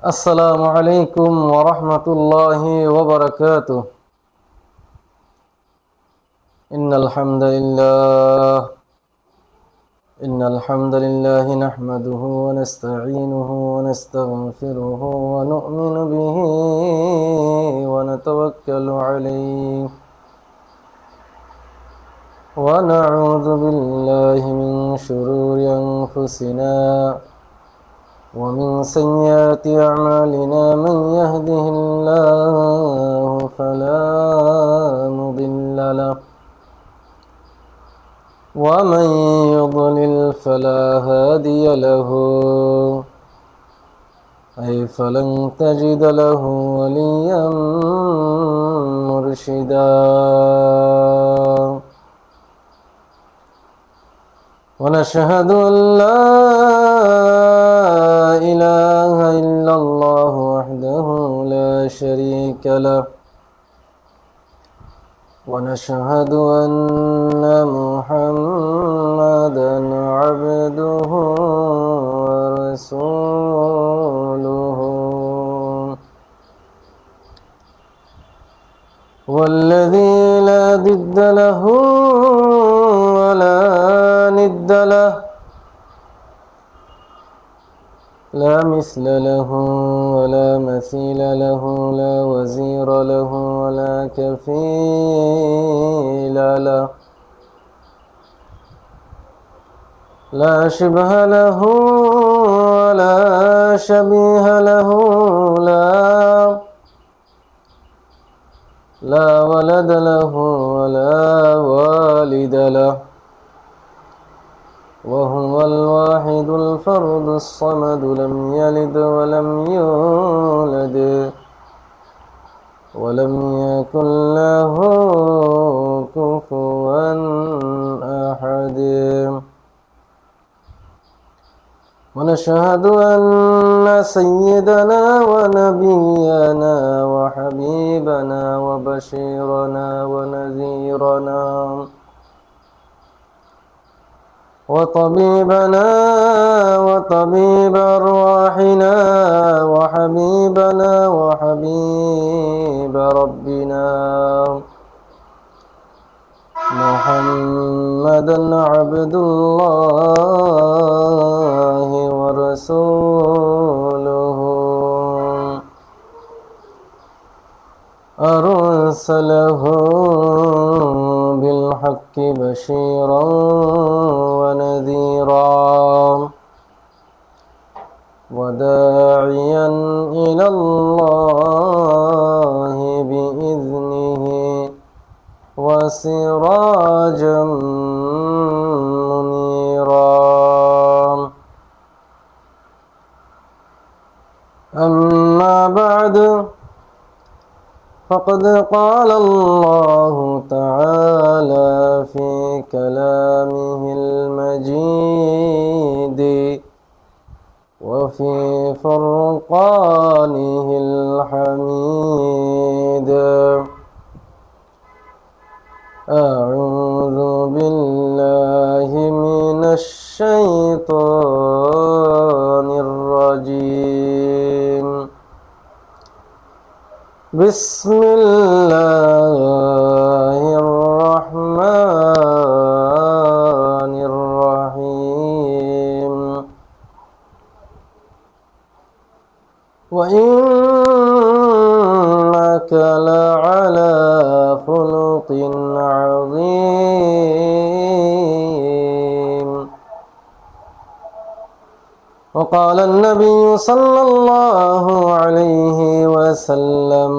السلام عليكم ورحمة الله وبركاته. إن الحمد لله إن الحمد لله نحمده ونستعينه ونستغفره ونؤمن به ونتوكل عليه ونعوذ بالله من شرور أنفسنا ومن سيئات أعمالنا من يهده الله فلا مضل له ومن يضلل فلا هادي له فلن تجد له وليا مرشدا ونشهد أن لا إله إلا الله وحده لا شريك له ونشهد أن محمدا عبده ورسوله والذي لا ضد له ولا ند له لا مثل له ولا مثيل له لا وزير له ولا كفيل له لا شبه له ولا شبيه له لا ولد له ولا والد له وهو الواحد الفرد الصمد لم يلد ولم يولد ولم يكن له كفوا أحد ونشهد أن سيدنا ونبينا وحبيبنا وبشيرنا ونذيرنا وطبيبنا وطبيب أرواحنا وحبيبنا وحبيب ربنا محمدا عبد الله ورسوله أرسله بالحق بشيرا ونذيرا وداعيا إلى الله بإذنه وسراجا منيرا أما بعد فقد قال الله تعالى في كلامه المجيد وفي فرقانه الحميد أعوذ بالله من الشيطان الرجيم بسم الله الرحمن الرحيم وإنك لعلى خلق عظيم وقال النبي صلى الله عليه وسلم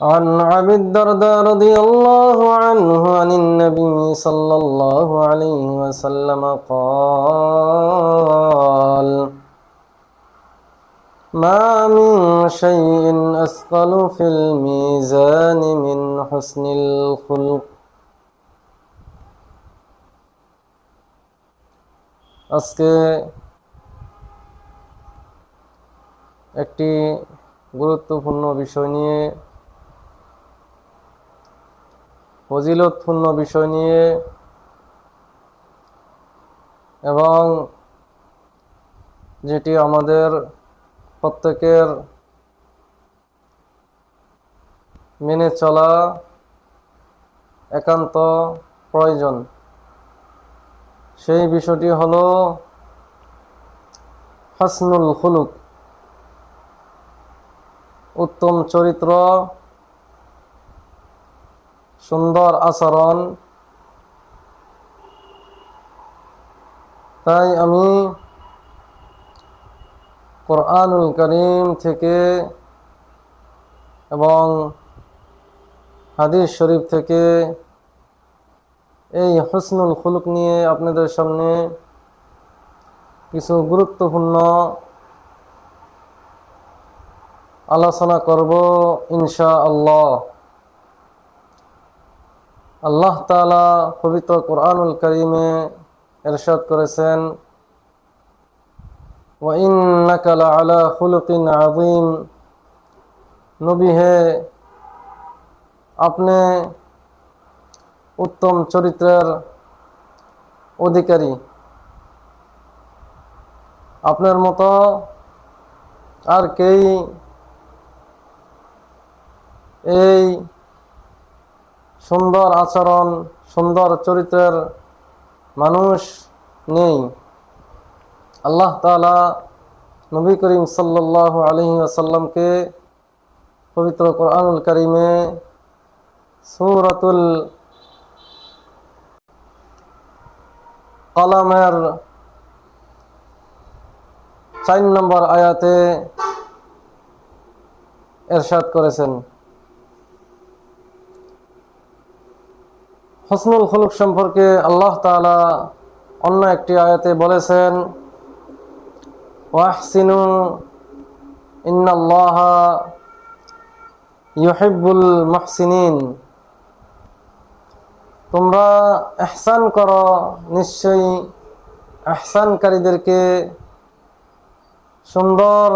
عن أبي الدرداء رضي الله عنه عن النبي صلى الله عليه وسلم قال ما من شيء أثقل في الميزان من حسن الخلق আজকে একটি গুরুত্বপূর্ণ বিষয় নিয়ে ফজিলতপূর্ণ বিষয় নিয়ে এবং যেটি আমাদের প্রত্যেকের মেনে চলা একান্ত প্রয়োজন। সেই বিষয়টি হলো হাসনুল খুলুক, উত্তম চরিত্র, সুন্দর আচরণ। তাই আমি কোরআনুল কারীম থেকে এবং হাদিস শরীফ থেকে এই হুসনুল খুলুক নিয়ে আপনাদের সামনে কিছু গুরুত্বপূর্ণ আলোচনা করব ইনশাআল্লাহ। আল্লাহ তাআলা পবিত্র কোরআনুল কারীমে ইরশাদ করেছেন, ওয়া ইন্নাকা লাআলা খুলুকিন আযীম। নবী হে, আপনি উত্তম চরিত্রের অধিকারী। আপনার মতো আর কেই এই সুন্দর আচরণ, সুন্দর চরিত্রের মানুষ নেই। আল্লাহ তাআলা নবী করিম সাল্লাল্লাহু আলাইহি ওয়াসাল্লামকে পবিত্র কোরআনুল কারীমে সূরাতুল কলমের 4 নম্বর আয়াতে ইরশাদ করেছেন। হুসনুল খুলুক সম্পর্কে আল্লাহ তাআলা অন্য একটি আয়াতে বলেছেন, ওয়াহসিনু ইন্নাল্লাহা ইউহিব্বুল মুহসিনিন। তোমরা ইহসান করো, নিশ্চয়ই ইহসানকারীদেরকে, সুন্দর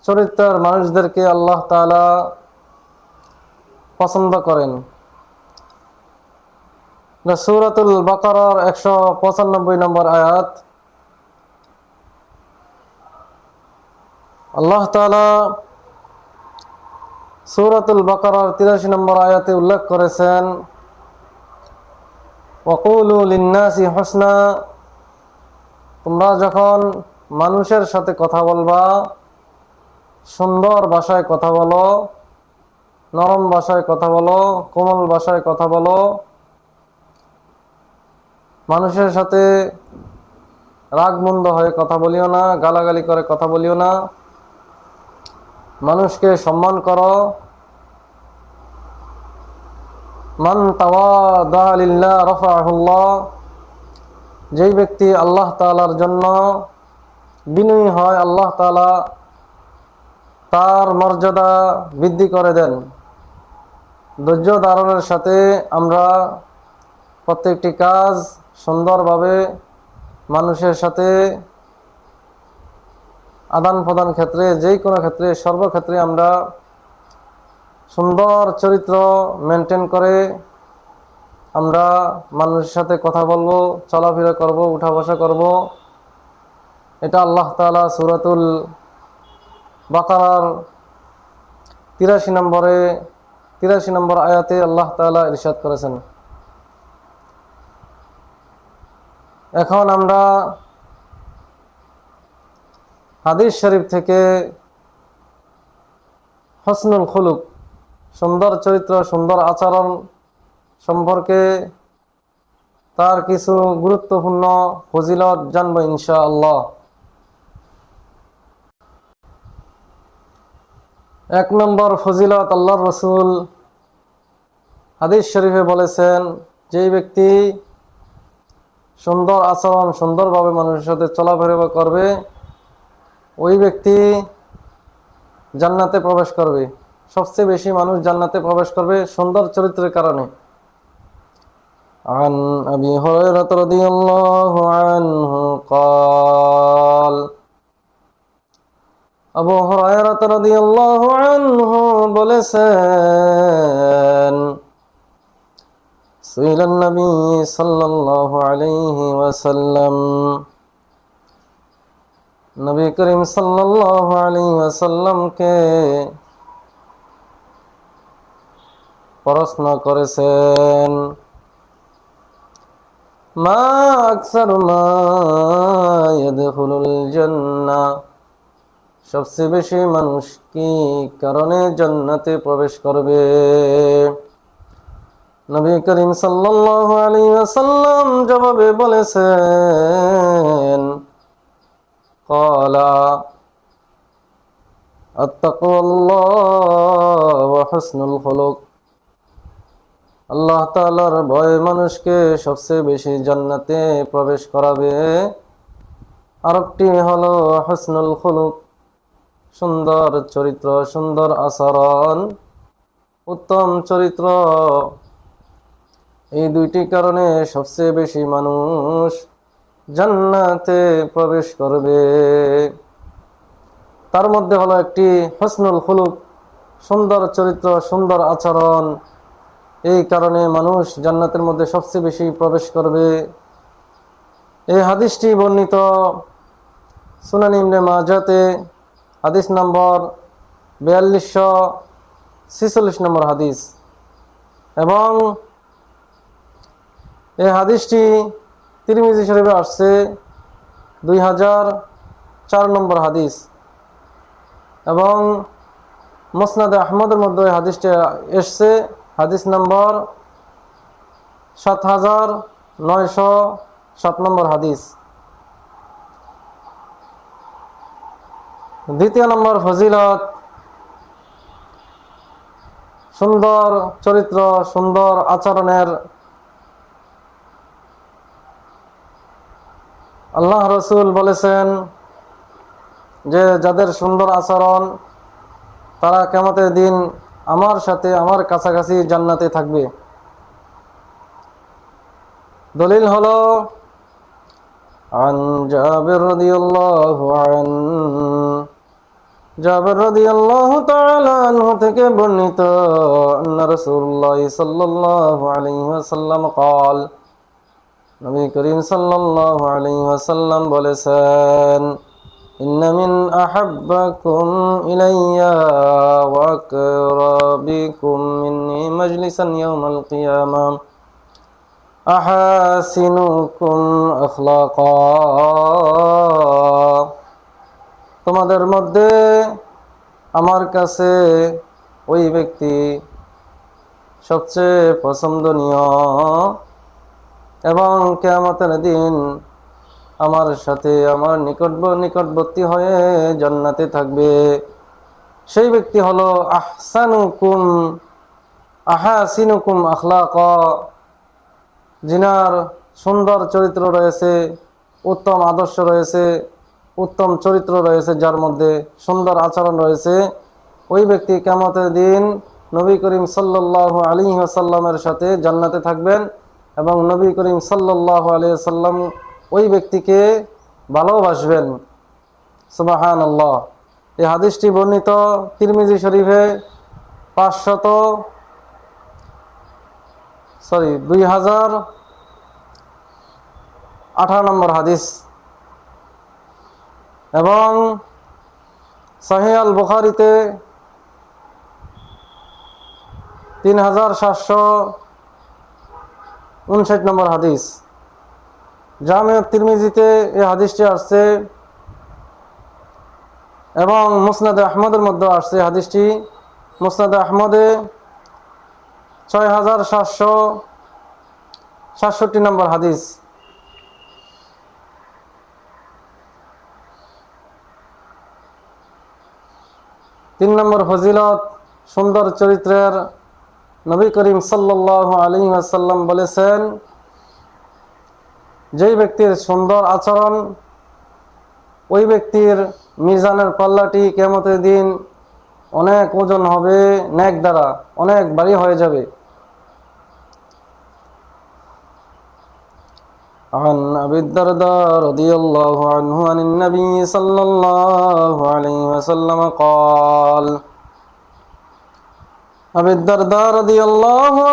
চরিত্রের মানুষদেরকে আল্লাহ তাআলা পছন্দ করেন। সূরাতুল বাকারার 195 নম্বর আয়াত, আল্লাহ তাআলা সূরাতুল বাকারার 83 নম্বর আয়াতে উল্লেখ করেছেন, ওয়াকুলু লিন্নাসি হুসনা। তোমরা যখন মানুষের সাথে কথা বলবা, সুন্দর ভাষায় কথা বলো, নরম ভাষায় কথা বলো, কোমল ভাষায় কথা বলো। মানুষের সাথে রাগমন্দ হয়ে কথা বলিও না, গালাগালি করে কথা বলিও না। মানুষকে সম্মান করো। মান তাওয়াদা লিল্লাহ রাফাহুল্লাহ। যেই ব্যক্তি আল্লাহ তাআলার জন্য বিনয়ী হয়, আল্লাহ তাআলা তার মর্যাদা বৃদ্ধি করে দেন। ধৈর্য ধারণের সাথে আমরা প্রত্যেকটি কাজ সুন্দরভাবে মানুষের সাথে আদান প্রদান ক্ষেত্রে, যেই কোনো ক্ষেত্রে, সর্বক্ষেত্রে আমরা সুন্দর চরিত্র মেনটেন করে আমরা মানুষের সাথে কথা বলবো, চলাফেরা করব, উঠা বসা করব। এটা আল্লাহ তাআলা সূরাতুল বাকারার 83 নম্বর আয়াতে আল্লাহ তাআলা ইরশাদ করেছেন। এখন আমরা হাদিস শরীফ থেকে হুসনুল খুলুক, সুন্দর চরিত্র, সুন্দর আচরণ সম্পর্কে তার কিছু গুরুত্বপূর্ণ ফজিলত জানবো ইনশাআল্লাহ। 1 নম্বর ফজিলত, আল্লাহর রাসূল হাদিস শরীফে বলেছেন, যেই ব্যক্তি সুন্দর আচরণ, সুন্দরভাবে মানুষের সাথে চলাফেরা করবে, ওই ব্যক্তি জান্নাতে প্রবেশ করবে। সবচেয়ে বেশি মানুষ জান্নাতে প্রবেশ করবে সুন্দর চরিত্রের কারণে। عن أبي هريرة رضي الله عنه قال, আবু হুরায়রা রাদিয়াল্লাহু আনহু বলেছেন, سئل النبي صلى الله عليه وسلم নবী করিম সাল্লাল্লাহু আলাইহি ওয়াসাল্লামকে প্রশ্ন করেছেন, মা আকসারু মা ইয়াদখুলুল জান্নাহ, সবচেয়ে বেশি মানুষ কি কারণে জান্নাতে প্রবেশ করবে? নবী করিম সাল্লাল্লাহু আলাইহি ওয়াসাল্লাম জবাবে বলেছেন, ক্বালা আত্তাকুল্লাহ ওয়া হুসনুল খুলুক, আল্লাহ তাআলার ভয় মানুষকে সবচেয়ে বেশি জান্নাতে প্রবেশ করাবে। আরেকটি হলো হুসনুল খুলুক, সুন্দর চরিত্র, সুন্দর আচরণ, উত্তম চরিত্র। এই দুইটি কারণে সবচেয়ে বেশি মানুষ জান্নাতে প্রবেশ করবে। তার মধ্যে হলো একটি হুসনুল খুলুক, সুন্দর চরিত্র, সুন্দর আচরণ। এই কারণে মানুষ জান্নাতের মধ্যে সবচেয়ে বেশি প্রবেশ করবে। এই হাদিসটি বর্ণিত সুনান ইবনে মাজাতে, হাদিস নম্বর 4246 নম্বর হাদিস, এবং এই হাদিসটি তিরমিজি শরীফে আসছে 2004 নম্বর হাদিস, এবং মুসনাদে আহমদের মধ্যে এই হাদিসটি এসছে হাদিস নম্বর 7907 নম্বর হাদিস। দ্বিতীয় নম্বর ফজিলত, সুন্দর চরিত্র, সুন্দর আচরণের। আল্লাহ রসুল বলেছেন যে যাদের সুন্দর আচরণ তারা কিয়ামতের দিন আমার সাথে, আমার কাছাকাছি জান্নাতে থাকবে। দলিল হলো আন জাবির রাদিয়াল্লাহু জাবির রাদিয়াল্লাহু তাআলা আনহু থেকে বর্ণিত, আন্না রাসূলুল্লাহ সাল্লাল্লাহু আলাইহি ওয়াসাল্লাম قال, নবী করিম সাল্লাল্লাহু আলাইহি ওয়াসাল্লাম বলেছেন, ইন্না মিন আহাব্বাকুম ইলাইয়া ওয়া আকরাবিকুম মিন্নি মাজলিসান ইয়াউমাল কিয়ামাহ আহাসিনুকুম আখলাকা, তোমাদের মধ্যে আমার কাছে ওই ব্যক্তি সবচেয়ে পছন্দনীয় এবং কিয়ামতের দিন আমার সাথে, আমার নিকটবর্তী হয়ে জান্নাতে থাকবে। সেই ব্যক্তি হলো আহাসিনুকুম আখলাকা, যিনার সুন্দর চরিত্র রয়েছে, উত্তম আদর্শ রয়েছে, উত্তম চরিত্র রয়েছে, যার মধ্যে সুন্দর আচরণ রয়েছে। ওই ব্যক্তি কিয়ামতের দিন নবী করিম সাল্লাল্লাহু আলাইহি ওয়াসাল্লামের সাথে জান্নাতে থাকবেন, এবং নবী করিম সাল্লাল্লাহু আলাইহি ওয়াসাল্লাম ওই ব্যক্তিকে ভালোবাসবেন। সুবহানাল্লাহ। এই হাদিসটি বর্ণিত তিরমিজি শরীফে 2018 নম্বর হাদিস, এবং সহিহ আল বুখারীতে 3759 নম্বর হাদিস। জামে তিরমিজিতে এই হাদিসটি আসছে, এবং মুসনাদে আহমদের মধ্যে আসছে হাদিসটি। মুসনাদে আহমদে 6767 নম্বর হাদিস। তিন নম্বর ফজিলত, সুন্দর চরিত্রের। নবী করিম সাল্লাল্লাহু আলাইহি ওয়াসাল্লাম বলেছেন, যেই ব্যক্তির সুন্দর আচরণ, ওই ব্যক্তির মিজানের পাল্লাটি কিয়ামতের দিন অনেক ওজন হবে, নেক দ্বারা অনেক ভারী হয়ে যাবে। عن أبي الدرداء رضي الله عنه عن النبي صلى الله عليه وسلم قال, আবু দারদা রাদিয়াল্লাহু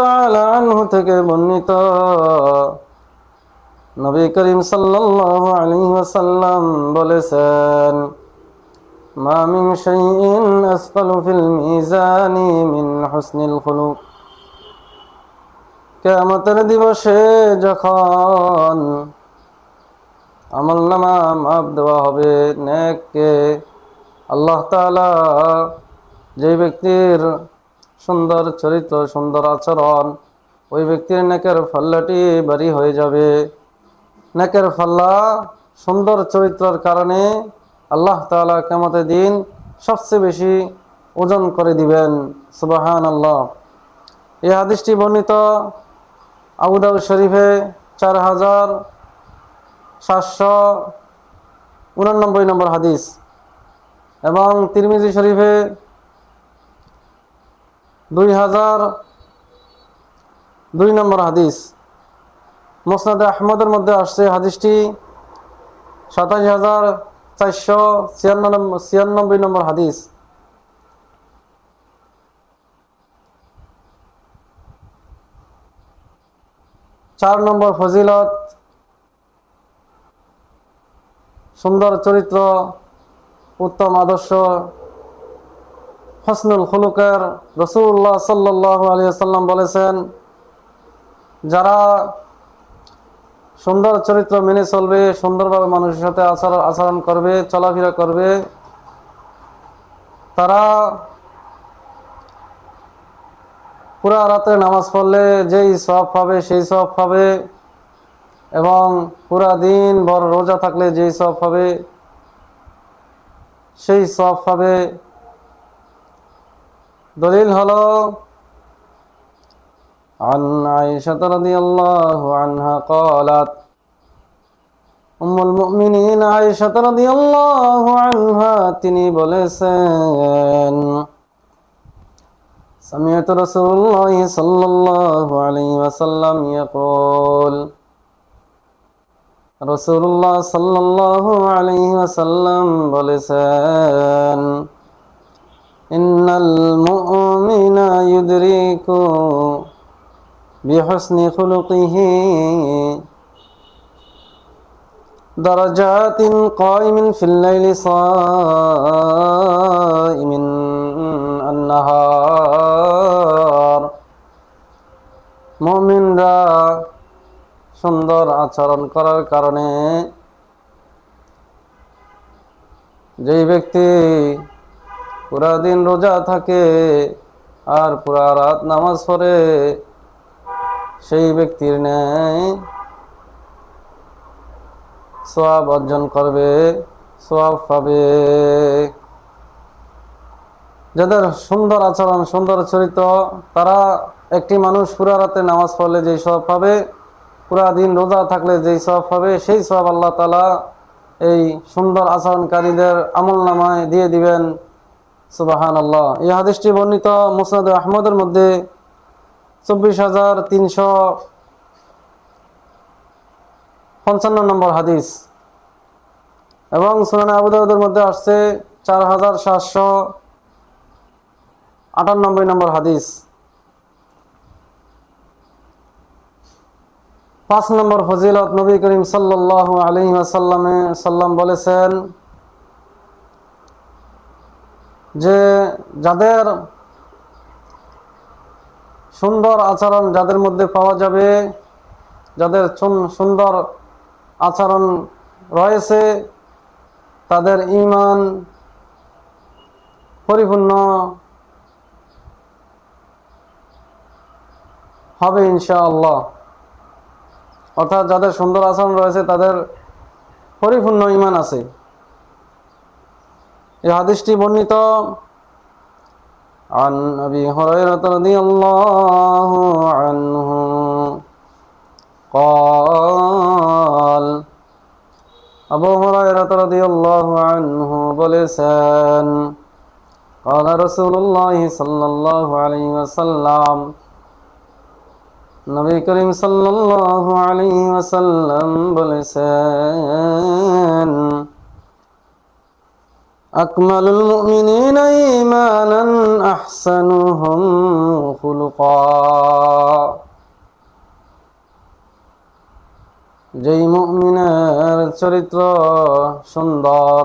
তাআলা আনহু থেকে বর্ণিত, নবী করিম সাল্লাল্লাহু আলাইহি ওয়াসাল্লাম বলেছেন, মা মিন শাইইন আসফালু ফিল মিজানি মিন হুসনিল খুলুক। কিয়ামতের দিবসে যখন আমলনামা মাপ দেওয়া হবে, নেককে আল্লাহ তাআলা যে ব্যক্তির সুন্দর চরিত্র, সুন্দর আচরণ, ওই ব্যক্তির নেকের পাল্লাটি ভারী হয়ে যাবে। নেকের পাল্লা সুন্দর চরিত্রের কারণে আল্লাহ তাআলা কিয়ামতের দিন সবচেয়ে বেশি ওজন করে দিবেন। সুবহানাল্লাহ। এই হাদিসটি বর্ণিত আবু দাউদ শরীফে 4789 নম্বর হাদিস এবং তিরমিজি শরীফে 2002 নম্বর হাদিস। মুসনাদে আহমদের মধ্যে আসছে হাদিসটি 27496 নম্বর হাদিস। চার নম্বর ফজিলত, সুন্দর চরিত্র, উত্তম আদর্শ, হসনুল খুলুকের। রাসূলুল্লাহ সাল্লাল্লাহু আলাইহি ওয়াসাল্লাম বলেছেন, যারা সুন্দর চরিত্র মেনে চলবে, সুন্দরভাবে মানুষের সাথে আচরণ করবে, চলাফেরা করবে, তারা পুরা রাতে নামাজ পড়লে যেই সওয়াব পাবে সেই সওয়াব পাবে, এবং পুরা দিন ভর রোজা থাকলে যেই সওয়াব পাবে সেই সওয়াব পাবে। দলিল হলো عن عائشة رضي الله عنها قالت, উম্মুল মুমিনিন আয়েশা রাদিয়াল্লাহু আনহা তিনি বলেছেন, সামিআতু রাসূলুল্লাহ সাল্লাল্লাহু আলাইহি ওয়াসাল্লাম ইয়াকুল, রাসূলুল্লাহ সাল্লাল্লাহু আলাইহি ওয়াসাল্লাম বলেছেন, ইন্নাল মুমিনা ইউদরিকু বিহুসনি খুলুকিহি দারাজাতিন কায়িমিন ফিল লাইলি সাইমিন আন-নাহার। মুমিনরা সুন্দর আচরণ করার কারণে, যেই ব্যক্তি পুরা দিন রোজা থাকে আর পুরা রাত নামাজ পড়ে, সেই ব্যক্তির ন্যায় সওয়াব অর্জন করবে, সওয়াব পাবে। যাদের সুন্দর আচরণ, সুন্দর চরিত্র, তারা একটি মানুষ পুরা রাতে নামাজ পড়লে যেই সওয়াব পাবে, পুরা দিন রোজা থাকলে যেই সওয়াব পাবে, সেই সওয়াব আল্লাহ তাআলা এই সুন্দর আচরণকারীদের আমলনামায় দিয়ে দিবেন। সুবহানাল্লাহ। এই হাদিসটি বর্ণিত মুসনাদ আহমদের মধ্যে 24355 নম্বর হাদিস, এবং সুনান আবু দাউদের মধ্যে আসছে 4798 নম্বর হাদিস। 5 নম্বর ফজিলত, নবী করিম সাল্লাল্লাহু আলাইহি ওয়াসাল্লাম বলেছেন যে যাদের সুন্দর আচরণ যাদের মধ্যে পাওয়া যাবে, যাদের সুন্দর আচরণ রয়েছে, তাদের ঈমান পরিপূর্ণ হবে ইনশাআল্লাহ। অর্থাৎ যাদের সুন্দর আচরণ রয়েছে তাদের পরিপূর্ণ ঈমান আছে। এই হাদিসটি বর্ণিত عن أبي هريرة رضي الله عنه قال, আবু হুরায়রা রাদিয়াল্লাহু আনহু বলেছেন, قال رسول الله صلى الله عليه وسلم, নবী করিম সাল্লাল্লাহু আলাইহি ওয়াসাল্লাম বলেছেন, আকমালুল মুমিনিনা ঈমানান আহসানুহুম খুলুকা। যেই মুমিনের চরিত্র সুন্দর,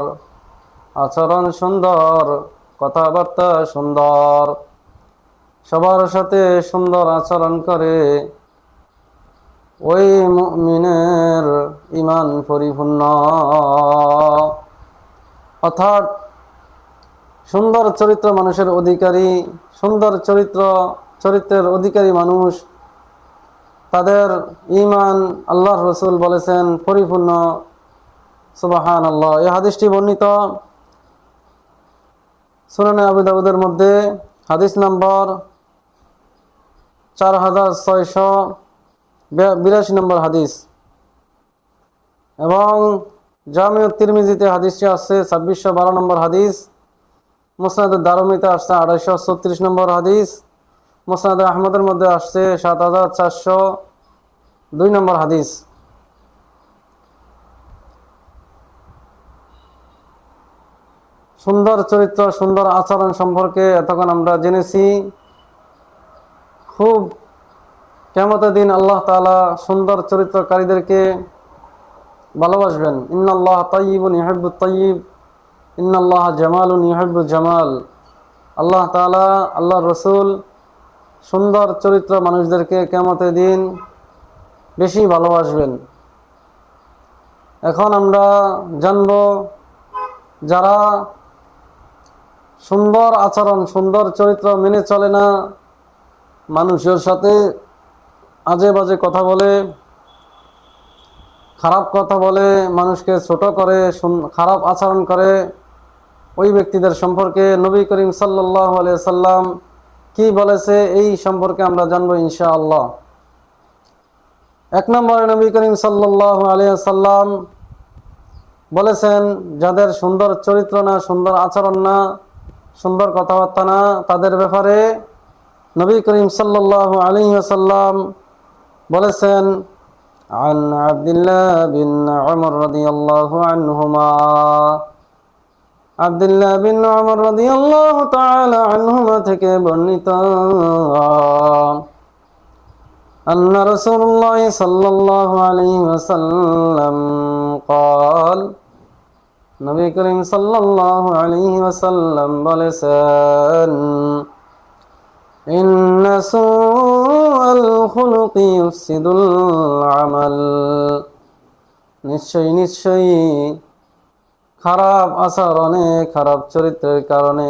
আচরণ সুন্দর, কথাবার্তা সুন্দর, সবার সাথে সুন্দর আচরণ করে, ওই মুমিনের ঈমান পরিপূর্ণ। অর্থাৎ সুন্দর চরিত্র মানুষের অধিকারী, সুন্দর চরিত্রের অধিকারী মানুষ, তাদের ঈমান আল্লাহর রাসূল বলেছেন পরিপূর্ণ। সুবহানাল্লাহ। এই হাদিসটি বর্ণিত সুনানে আবু দাউদের মধ্যে, হাদিস নম্বর 4682 নম্বর হাদিস, এবং জামিউত তিরমিজিতে হাদিসটি আসছে 2612 নম্বর হাদিস, মুসনাদে দারমিতে আসছে 2836 নম্বর হাদিস, মুসনাদে আহমদের মধ্যে আসছে 7402 নম্বর হাদিস। সুন্দর চরিত্র, সুন্দর আচরণ সম্পর্কে এতক্ষণ আমরা জেনেছি। খুব কিয়ামতের দিন আল্লাহ তাআলা সুন্দর চরিত্রকারীদেরকে ভালোবাসবেন। ইন্নাল্লাহ তাইয়্যিবুন ইউহিব্বুত তাইয়্যিব, ইন্নাল্লাহ জামালুন ইউহিব্বুল জামাল। আল্লাহ তাআলা, আল্লাহর রাসূল সুন্দর চরিত্র মানুষদেরকে কিয়ামতের দিন বেশি ভালোবাসবেন। এখন আমরা জানব, যারা সুন্দর আচরণ, সুন্দর চরিত্র মেনে চলে না, মানুষের সাথে আজে বাজে কথা বলে, খারাপ কথা বলে, মানুষকে ছোট করে, খারাপ আচরণ করে, ওই ব্যক্তিদের সম্পর্কে নবী করিম সাল্লাল্লাহু আলাইহি সাল্লাম কি বলেছে, এই সম্পর্কে আমরা জানবো ইনশাআল্লাহ। এক নম্বরে নবী করিম সাল্লাল্লাহু আলাইহি সাল্লাম বলেছেন, যাদের সুন্দর চরিত্র না, সুন্দর আচরণ না, সুন্দর কথাবার্তা না, তাদের ব্যাপারে নবী করিম সাল্লাল্লাহু আলাইহি ওয়াসাল্লাম বলেছেন, আন আব্দুল্লাহ বিন উমর রাদিয়াল্লাহু আনহুমা, আব্দুল্লাহ বিন উমর রাদিয়াল্লাহু তাআলা আনহুমা থেকে বর্ণিত, আন্না রাসূলুল্লাহ সাল্লাল্লাহু আলাইহি ওয়াসাল্লাম قال, নবী করিম সাল্লাল্লাহু আলাইহি ওয়াসাল্লাম বলেছেন, ইন্না সুআল খুলুকি ইউফসিদুল আমাল, নিশ্চয়ই খারাপ আচরণে, খারাপ চরিত্রের কারণে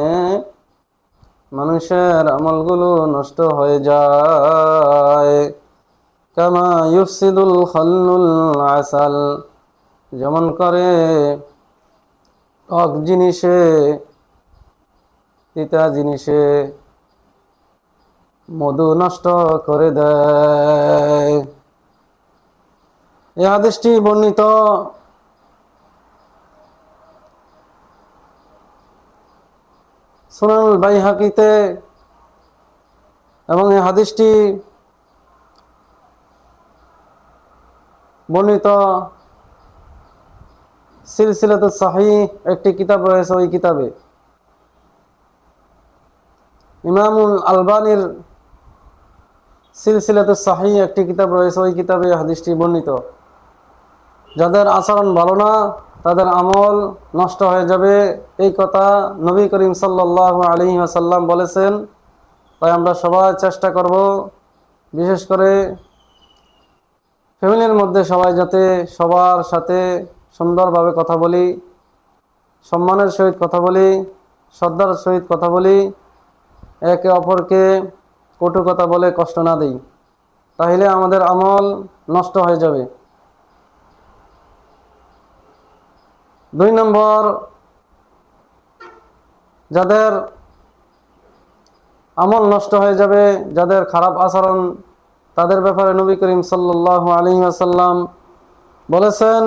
মানুষের আমলগুলো নষ্ট হয়ে যায়। কামা ইউফসিদুল খাল্লুল আসাল, যেমন করে টক জিনিসে, তিতা জিনিসে মধু নষ্ট করে দেয়। এই হাদিসটি বর্ণিত সুনানুল বাইহাকিতে, এবং এই হাদিসটি বর্ণিত সিলসিলাতুস সাহিহ একটি কিতাব রয়েছে, ওই কিতাবে ইমামুল আলবানির সিলসিলাতুস সাহিহ একটি কিতাব রয়েছে, ওই কিতাবে হাদিসটি বর্ণিত। যাদের আচরণ ভালো না, তাদের আমল নষ্ট হয়ে যাবে, এই কথা নবী করিম সাল্লাল্লাহু আলাইহি ওয়াসাল্লাম বলেছেন। তাই আমরা সবাই চেষ্টা করব, বিশেষ করে ফ্যামিলির মধ্যে সবাই যাতে সবার সাথে সুন্দরভাবে কথা বলি, সম্মানের সহিত কথা বলি, শ্রদ্ধার সহিত কথা বলি, একে অপরকে কটু কথা বলে কষ্ট না দিই, তাহলে আমাদের আমল নষ্ট হয়ে যাবে। 2 নম্বর, যাদের আমল নষ্ট হয়ে যাবে, যাদের খারাপ আচরণ, তাদের ব্যাপারে নবী করিম সাল্লাল্লাহু আলাইহি ওয়াসাল্লাম বলেছেন,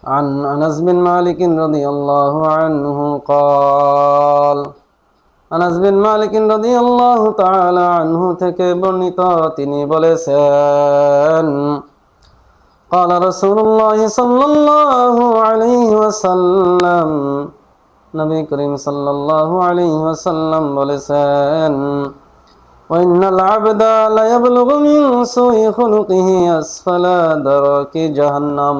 عن أنس بن مالك رضي الله عنه قال, আনাস বিন মালিক রাদিয়াল্লাহু তাআলা আনহু থেকে বর্ণিত, তিনি বলেছেন, قال رسول الله صلى الله عليه وسلم, নবী করিম সাল্লাল্লাহু আলাইহি ওয়াসাল্লাম বলেছেন, وإن العبد لا يبلغ من سوء خلقه أسفل درك جهنم,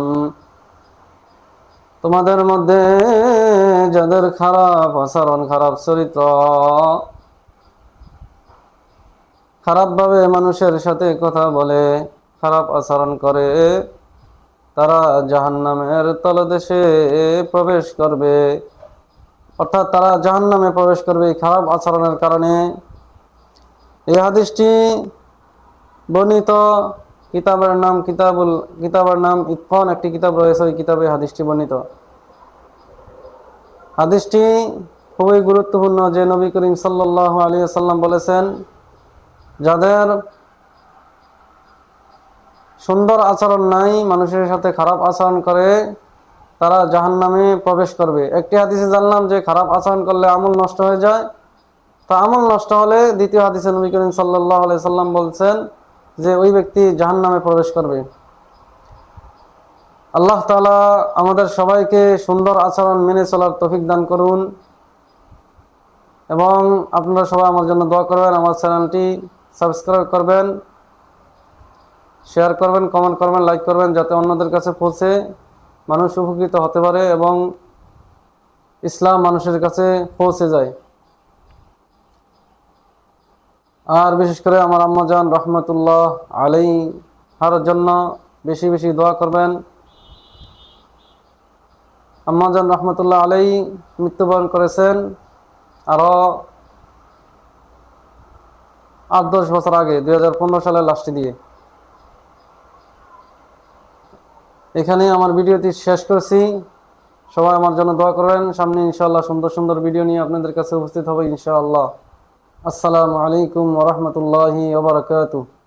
তোমাদের মধ্যে যাদের খারাপ আচরণ, খারাপ চরিত্র, খারাপভাবে মানুষের সাথে কথা বলে, খারাপ আচরণ করে, তারা জাহান্নামের তলদেশে প্রবেশ করবে। অর্থাৎ তারা জাহান্নামে প্রবেশ করবে এই খারাপ আচরণের কারণে। এই হাদিসটি বর্ণিত কিতাবের নাম ইতকান, একটি কিতাব রয়েছে, ওই কিতাবে হাদিসটি বর্ণিত। হাদিসটি খুবই গুরুত্বপূর্ণ, যে নবী করিম সাল্লাল্লাহু আলাইহি ওয়াসাল্লাম বলেছেন, যাদের সুন্দর আচরণ নাই, মানুষের সাথে খারাপ আচরণ করে, তারা জাহান্নামে প্রবেশ করবে। একটি হাদিসে জানলাম যে খারাপ আচরণ করলে আমল নষ্ট হয়ে যায়। তো আমল নষ্ট হলে দ্বিতীয় হাদিসে নবী করিম সাল্লাল্লাহু আলাইহি সাল্লাম বলছেন যে ওই ব্যক্তি জাহান্নামে প্রবেশ করবে। আল্লাহ তাআলা আমাদের সবাইকে সুন্দর আচরণ মেনে চলার তৌফিক দান করুন, এবং আপনারা সবাই আমার জন্য দোয়া করবেন, আমার চ্যানেলটি সাবস্ক্রাইব করবেন, শেয়ার করবেন, কমেন্ট করবেন, লাইক করবেন, যাতে অন্যদের কাছে পৌঁছে মানুষ উপকৃত হতে পারে এবং ইসলাম মানুষের কাছে পৌঁছে যায়। আর বিশেষ করে আমার আম্মাজান রহমতুল্লাহ আলাইহার জন্য বেশি বেশি দোয়া করবেন। আম্মাজান রহমতুল্লাহ আলাই মৃত্যুবরণ করেছেন আরো 8-10 বছর আগে, 2015 সালের লাস্টে দিয়ে। এখানেই আমার ভিডিওটি শেষ করছি। সবাই আমার জন্য দোয়া করবেন। সামনে ইনশাআল্লাহ সুন্দর সুন্দর ভিডিও নিয়ে আপনাদের কাছে উপস্থিত হবে ইনশাআল্লাহ। আসসালামু আলাইকুম ওয়া রাহমাতুল্লাহি ওয়া বারাকাতুহু।